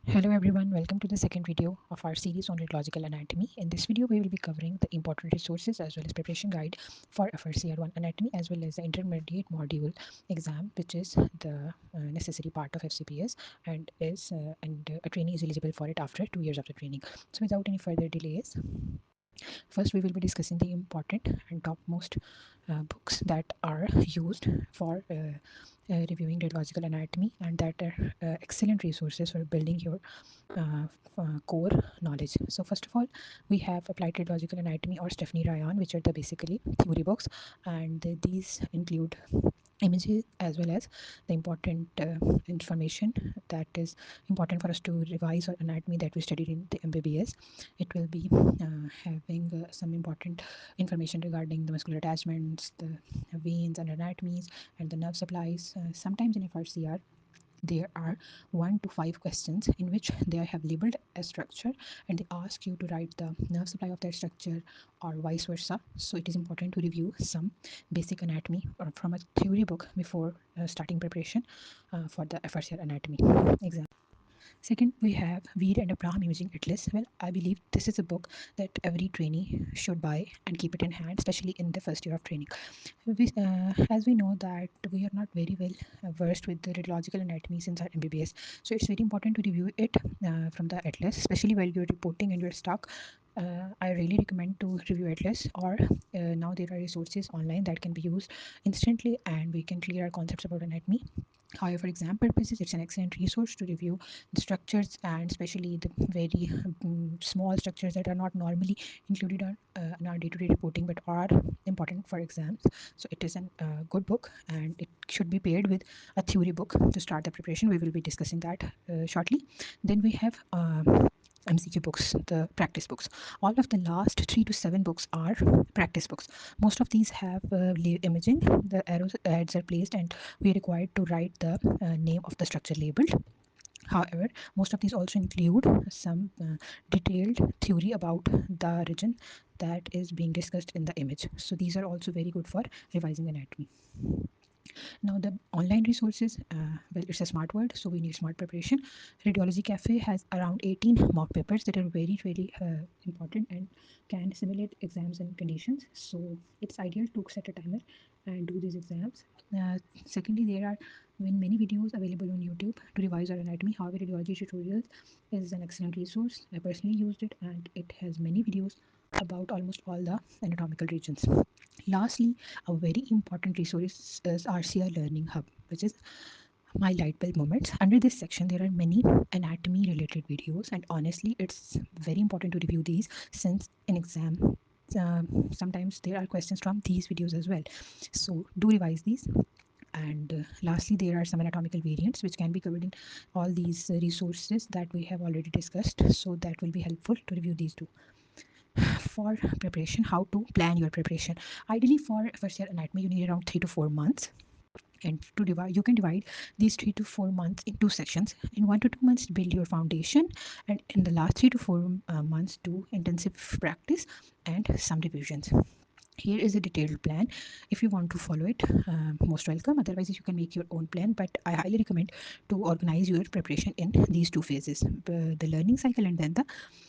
Hello everyone, welcome to the second video of our series on radiological anatomy. In this video, we will be covering the important resources as well as preparation guide for FRCR1 anatomy as well as the intermediate module exam, which is the necessary part of FCPS and a trainee is eligible for it after 2 years of the training. So without any further delays, first we will be discussing the important and topmost books that are used for reviewing radiological anatomy and that are excellent resources for building your core knowledge. So first of all, we have Applied Radiological Anatomy or Stephanie Ryan, which are the basically theory books, and these include images as well as the important information that is important for us to revise our anatomy that we studied in the MBBS. It will be having some important information regarding the muscular attachments, the veins and anatomies, and the nerve supplies. Sometimes in FRCR, there are 1 to 5 questions in which they have labeled a structure and they ask you to write the nerve supply of that structure or vice versa. So it is important to review some basic anatomy or from a theory book before starting preparation for the FRCR anatomy exam. Second, we have Veer and Abraham Imaging Atlas. Well, I believe this is a book that every trainee should buy and keep it in hand, especially in the first year of training. As we know that we are not very well versed with the radiological anatomy since our MBBS, so it's very important to review it from the atlas, especially while you're reporting and you're stuck. I really recommend to review atlas, or now there are resources online that can be used instantly and we can clear our concepts about anatomy. However, for exam purposes, it's an excellent resource to review the structures and especially the very small structures that are not normally included in our day-to-day reporting but are important for exams. So it is a good book and it should be paired with a theory book to start the preparation. We will be discussing that shortly. Then we have MCQ books, the practice books. All of the last 3 to 7 books are practice books. Most of these have imaging. The arrows ads are placed, and we are required to write the name of the structure labeled. However, most of these also include some detailed theory about the region that is being discussed in the image. So these are also very good for revising anatomy. Now the online resources, well, it's a smart world, so we need smart preparation. Radiology Cafe has around 18 mock papers that are very important and can simulate exams and conditions. So it's ideal to set a timer and do these exams. Secondly, there are many videos available on YouTube to revise our anatomy. However, Radiology Tutorials is an excellent resource. I personally used it and it has many videos about almost all the anatomical regions. Lastly, a very important resource is RCR Learning Hub, which is my light bulb moments. Under this section, there are many anatomy related videos, and honestly, it's very important to review these since in exam. Sometimes there are questions from these videos as well. So, do revise these. And lastly, there are some anatomical variants which can be covered in all these resources that we have already discussed. So, that will be helpful to review these too. For preparation, how to plan your preparation. Ideally, for first year anatomy, you need around 3 to 4 months. And to divide, you can divide these 3 to 4 months in 2 sections. In 1 to 2 months, build your foundation, and in the last 3 to 4 months, do intensive practice and some revisions. Here is a detailed plan. If you want to follow it, most welcome. Otherwise, you can make your own plan. But I highly recommend to organize your preparation in these 2 phases: the learning cycle and then the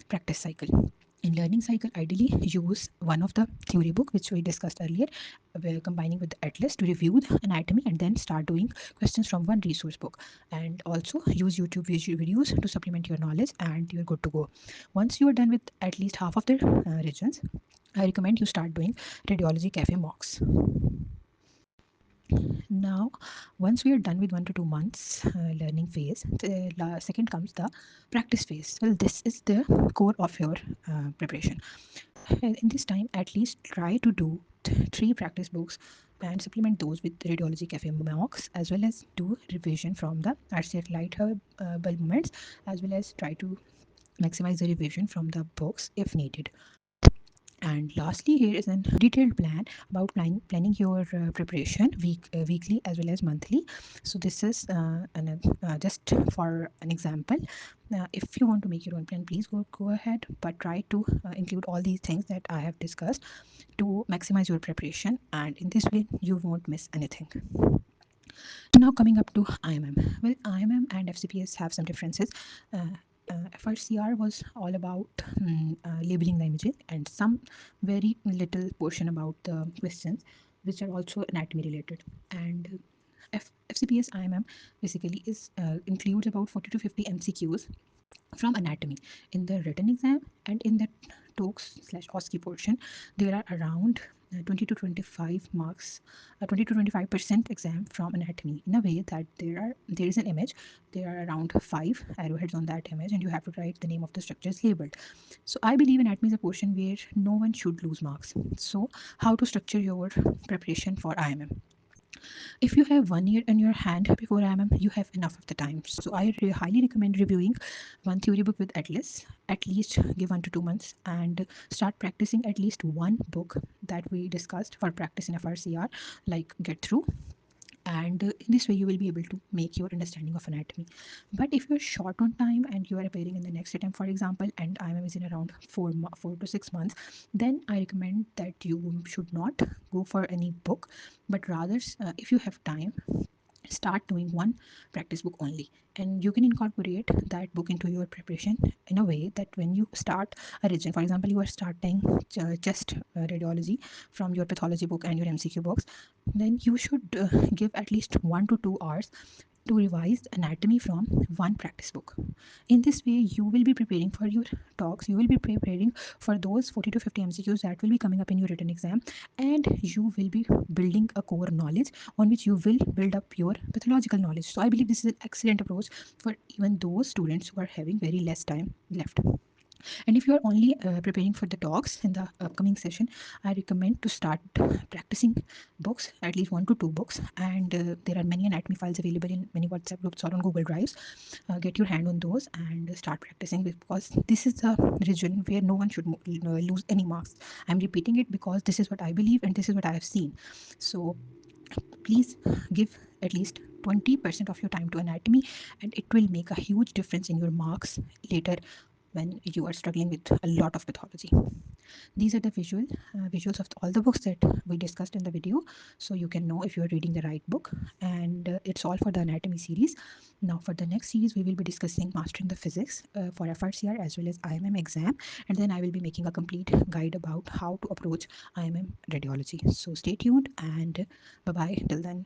practice cycle. In learning cycle, ideally use one of the theory book which we discussed earlier, combining with the atlas to review the anatomy and then start doing questions from one resource book. And also use YouTube videos to supplement your knowledge, and you're good to go. Once you are done with at least half of the regions, I recommend you start doing Radiology Cafe mocks. Now, once we are done with 1 to 2 months learning phase, the second comes the practice phase. Well, this is the core of your preparation. In this time, at least try to do 3 practice books and supplement those with Radiology Cafe mocks, as well as do revision from the RCR light bulb moments, as well as try to maximize the revision from the books if needed. And lastly, here is a detailed plan about planning your preparation weekly as well as monthly. So this is just for an example. If you want to make your own plan, please go ahead, but try to include all these things that I have discussed to maximize your preparation, and in this way you won't miss anything. Now coming up to IMM. Well, IMM and FCPS have some differences. FRCR was all about labeling the imaging and some very little portion about the questions, which are also anatomy related. And FCPS IMM basically is includes about 40 to 50 MCQs from anatomy in the written exam, and in the talks slash OSCE portion there are around 20 to 25 marks, 20 to 25% exam from anatomy, in a way that there is an image, there are around 5 arrowheads on that image, and you have to write the name of the structures labeled. So I believe anatomy is a portion where no one should lose marks. So how to structure your preparation for IMM? If you have 1 year in your hand before IMM, you have enough of the time. So I highly recommend reviewing one theory book with Atlas. At least give 1 to 2 months and start practicing at least one book that we discussed for practice in FRCR, like Get Through, and in this way you will be able to make your understanding of anatomy. But if you're short on time and you are appearing in the next attempt, for example, and IMM is in around 4 to 6 months, then I recommend that you should not go for any book, but rather if you have time, start doing one practice book only, and you can incorporate that book into your preparation in a way that when you start a region, for example, you are starting just radiology from your pathology book and your MCQ books, then you should give at least 1 to 2 hours to revise anatomy from one practice book. In this way, you will be preparing for your talks, you will be preparing for those 40 to 50 MCQs that will be coming up in your written exam, and you will be building a core knowledge on which you will build up your pathological knowledge. So, I believe this is an excellent approach for even those students who are having very less time left. And if you are only preparing for the talks in the upcoming session, I recommend to start practicing books, at least 1 to 2 books. And there are many anatomy files available in many WhatsApp groups or on Google Drives. Get your hand on those and start practicing, because this is a region where no one should lose any marks. I'm repeating it because this is what I believe and this is what I have seen. So please give at least 20% of your time to anatomy, and it will make a huge difference in your marks later when you are struggling with a lot of pathology. These are the visuals of all the books that we discussed in the video, so you can know if you are reading the right book. And it's all for the anatomy series. Now for the next series, we will be discussing mastering the physics for FRCR as well as IMM exam, and then I will be making a complete guide about how to approach IMM radiology. So stay tuned, and bye bye till then.